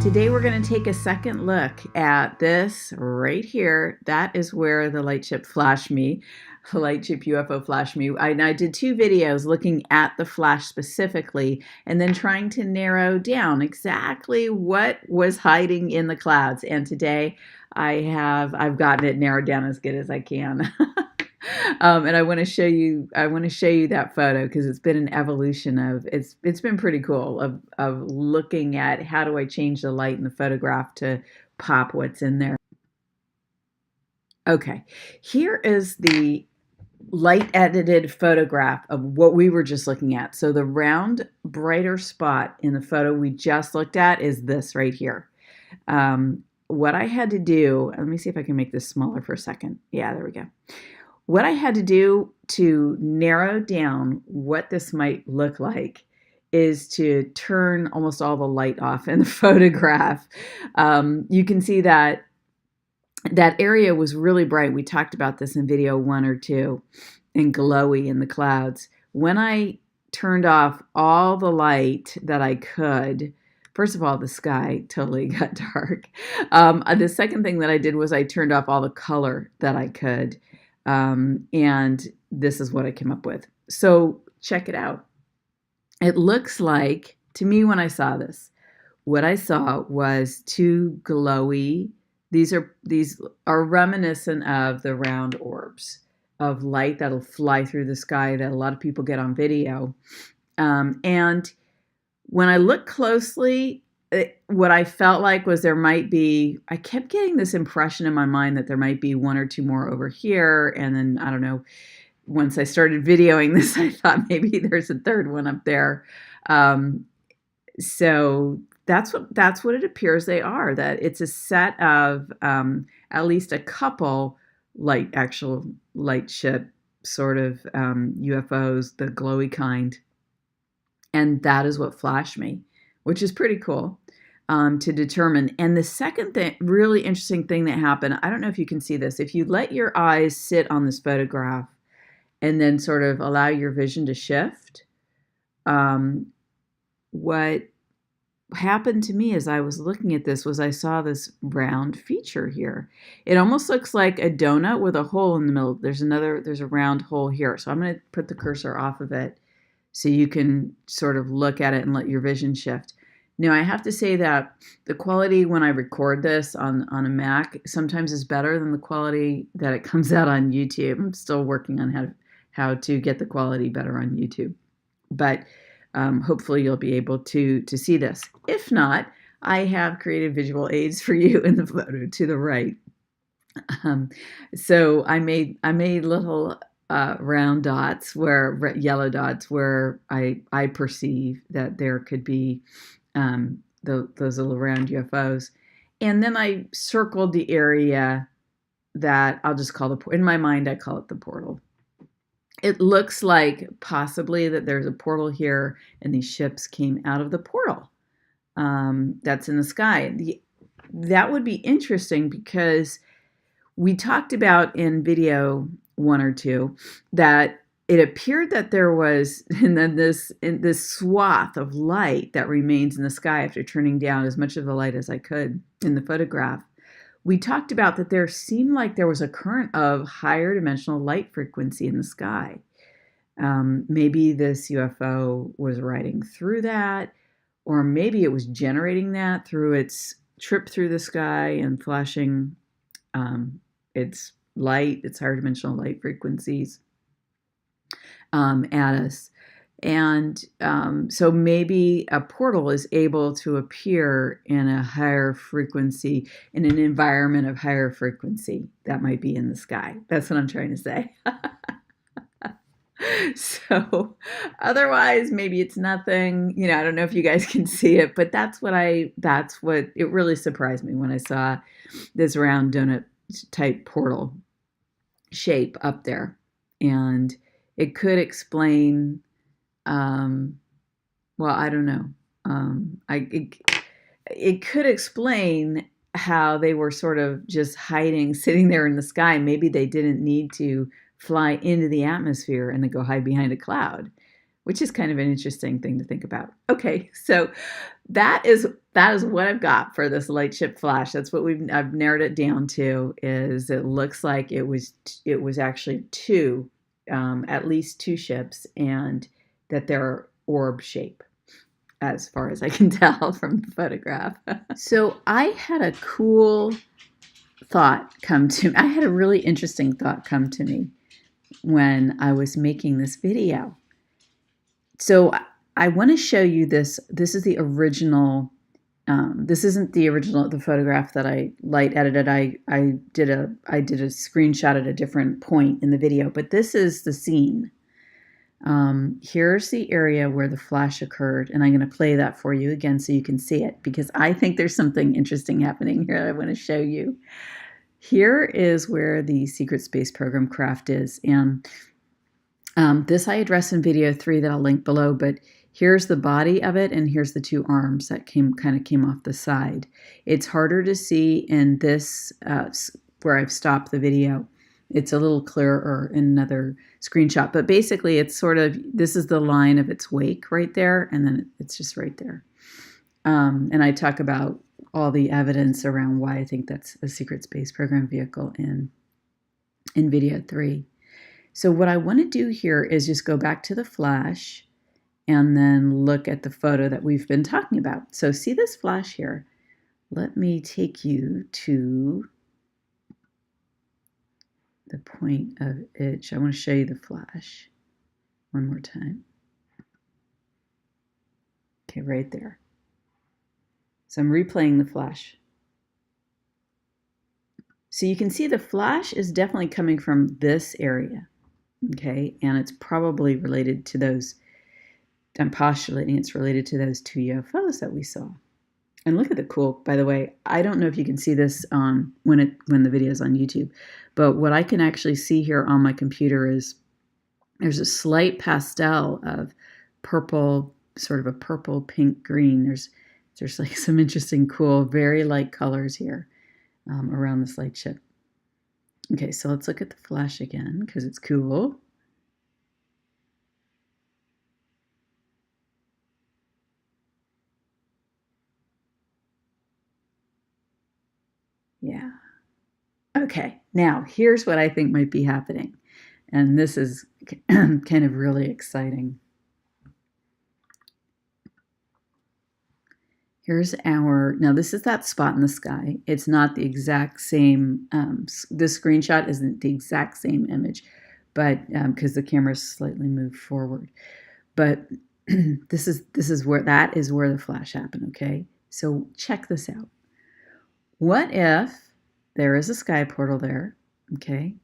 Today we're going to take a second look at this right here. That is where the Lightship flashed me. The Lightship UFO flashed me. I did two videos looking at the flash specifically and then trying to narrow down exactly what was hiding in the clouds. And today I've gotten it narrowed down as good as I can. And I want to show you that photo because it's been an evolution of it's been pretty cool of looking at how do I change the light in the photograph to pop what's in there. Okay, here is the light edited photograph of what we were just looking at. So the round brighter spot in the photo we just looked at is this right here. What I had to do, let me see if I can make this smaller for a second. Yeah, there we go. What I had to do to narrow down what this might look like is to turn almost all the light off in the photograph. You can see that that area was really bright. We talked about this in video 1 or 2, and glowy in the clouds. When I turned off all the light that I could, first of all, the sky totally got dark. The second thing that I did was I turned off all the color that I could. And this is what I came up with. So check it out. It looks like, to me when I saw this, what I saw was two glowy, these are reminiscent of the round orbs of light that'll fly through the sky that a lot of people get on video. And when I look closely, what I felt like was I kept getting this impression in my mind that there might be 1 or 2 more over here. And then, I don't know, once I started videoing this, I thought maybe there's a third one up there. So that's what it appears they are, that it's a set of at least a couple actual lightship sort of UFOs, the glowy kind. And that is what flashed me, which is pretty cool to determine. And the second thing, really interesting thing that happened, I don't know if you can see this, if you let your eyes sit on this photograph and then sort of allow your vision to shift, what happened to me as I was looking at this was I saw this round feature here. It almost looks like a donut with a hole in the middle. There's a round hole here. So I'm going to put the cursor off of it so you can sort of look at it and let your vision shift. Now, I have to say that the quality when I record this on a Mac sometimes is better than the quality that it comes out on YouTube. I'm still working on how to get the quality better on YouTube. But hopefully you'll be able to see this. If not, I have created visual aids for you in the photo to the right. So I made little round dots, yellow dots, where I perceive that there could be those little round UFOs. And then I circled the area that I'll just call in my mind, I call it the portal. It looks like possibly that there's a portal here and these ships came out of the portal that's in the sky. That would be interesting because we talked about in video 1 or 2 that it appeared that there was this swath of light that remains in the sky after turning down as much of the light as I could in the photograph. We talked about that there seemed like there was a current of higher dimensional light frequency in the sky. Maybe this UFO was riding through that, or maybe it was generating that through its trip through the sky and flashing its higher dimensional light frequencies at us. And so maybe a portal is able to appear in a higher frequency, in an environment of higher frequency that might be in the sky. That's what I'm trying to say. So otherwise, maybe it's nothing. I don't know if you guys can see it, but that's what it really surprised me when I saw this round donut type portal shape up there. And it could explain, well, I don't know. It could explain how they were sort of just hiding, sitting there in the sky. Maybe they didn't need to fly into the atmosphere and then go hide behind a cloud. which is kind of an interesting thing to think about. Okay, so that is what I've got for this Lightship flash. That's what I've narrowed it down to. Is it looks like it was actually two, at least two ships, and that they're orb shape, as far as I can tell from the photograph. So I had a cool thought come to me. I had a really interesting thought come to me when I was making this video. So I want to show you this. This is the original. This isn't the original, the photograph that I light edited. I did a screenshot at a different point in the video, but this is the scene. Here's the area where the flash occurred, and I'm going to play that for you again so you can see it, because I think there's something interesting happening here that I want to show you. Here is where the Secret Space Program craft is, and this I addressed in video 3 that I'll link below, but here's the body of it, and here's the two arms that came off the side. It's harder to see in this, where I've stopped the video. It's a little clearer in another screenshot, but basically it's sort of, this is the line of its wake right there, and then it's just right there. And I talk about all the evidence around why I think that's a Secret Space Program vehicle in video 3. So what I want to do here is just go back to the flash and then look at the photo that we've been talking about. So see this flash here? Let me take you to the point of it. I want to show you the flash one more time. Okay, right there. So I'm replaying the flash. So you can see the flash is definitely coming from this area. Okay, and it's probably related to those, I'm postulating it's related to those two UFOs that we saw. And look at the cool, by the way, I don't know if you can see this when the video is on YouTube, but what I can actually see here on my computer is there's a slight pastel of purple, sort of a purple, pink, green. There's like some interesting, cool, very light colors here around this lightship. Okay, so let's look at the flash again because it's cool. Yeah. Okay, now here's what I think might be happening. And this is kind of really exciting. Here's now this is that spot in the sky. It's not the exact same, this screenshot isn't the exact same image, but because the camera's slightly moved forward. But this is where the flash happened, okay? So check this out. What if there is a sky portal there, okay?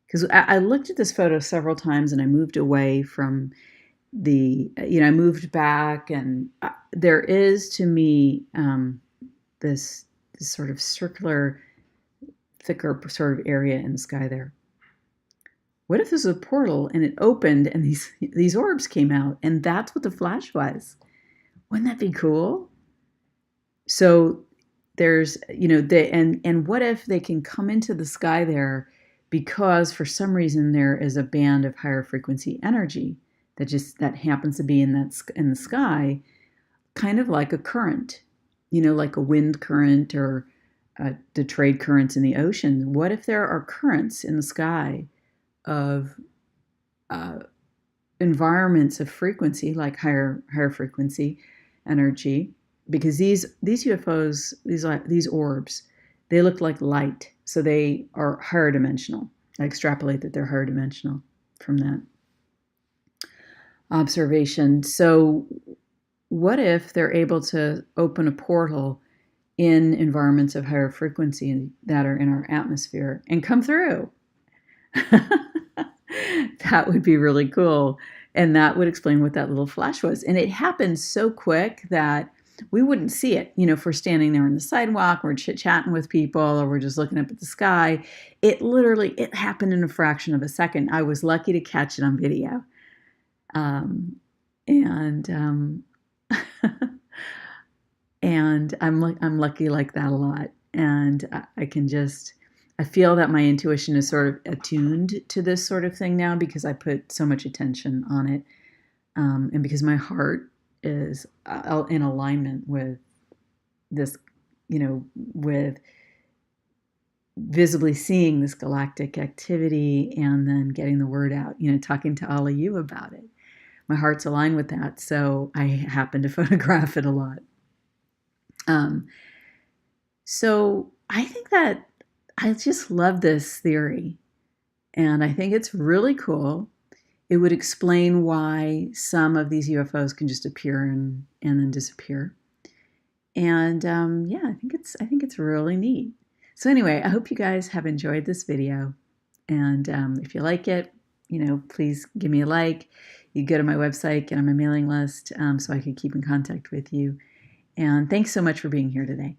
Because I looked at this photo several times and I moved away from I moved back, and there is to me this sort of circular, thicker sort of area in the sky there. What if there's a portal and it opened and these orbs came out, and that's what the flash was? Wouldn't that be cool? So there's, and what if they can come into the sky there because for some reason there is a band of higher frequency energy that happens to be in the sky, kind of like a current, like a wind current or the trade currents in the ocean. What if there are currents in the sky of environments of frequency, like higher frequency energy? Because these UFOs, these orbs, they look like light, so they are higher dimensional. I extrapolate that they're higher dimensional from that observation. So what if they're able to open a portal in environments of higher frequency that are in our atmosphere and come through? That would be really cool. And that would explain what that little flash was. And it happened so quick that we wouldn't see it. If we're standing there on the sidewalk, we're chit-chatting with people, or we're just looking up at the sky. It happened in a fraction of a second. I was lucky to catch it on video. And I'm lucky like that a lot. And I feel that my intuition is sort of attuned to this sort of thing now because I put so much attention on it. and because my heart is in alignment with this, with visibly seeing this galactic activity and then getting the word out, talking to all of you about it. My heart's aligned with that, so I happen to photograph it a lot. So I think that I just love this theory, and I think it's really cool. It would explain why some of these UFOs can just appear and then disappear. And yeah, I think it's really neat. So anyway, I hope you guys have enjoyed this video. And if you like it, please give me a like. You go to my website, get on my mailing list so I can keep in contact with you. And thanks so much for being here today.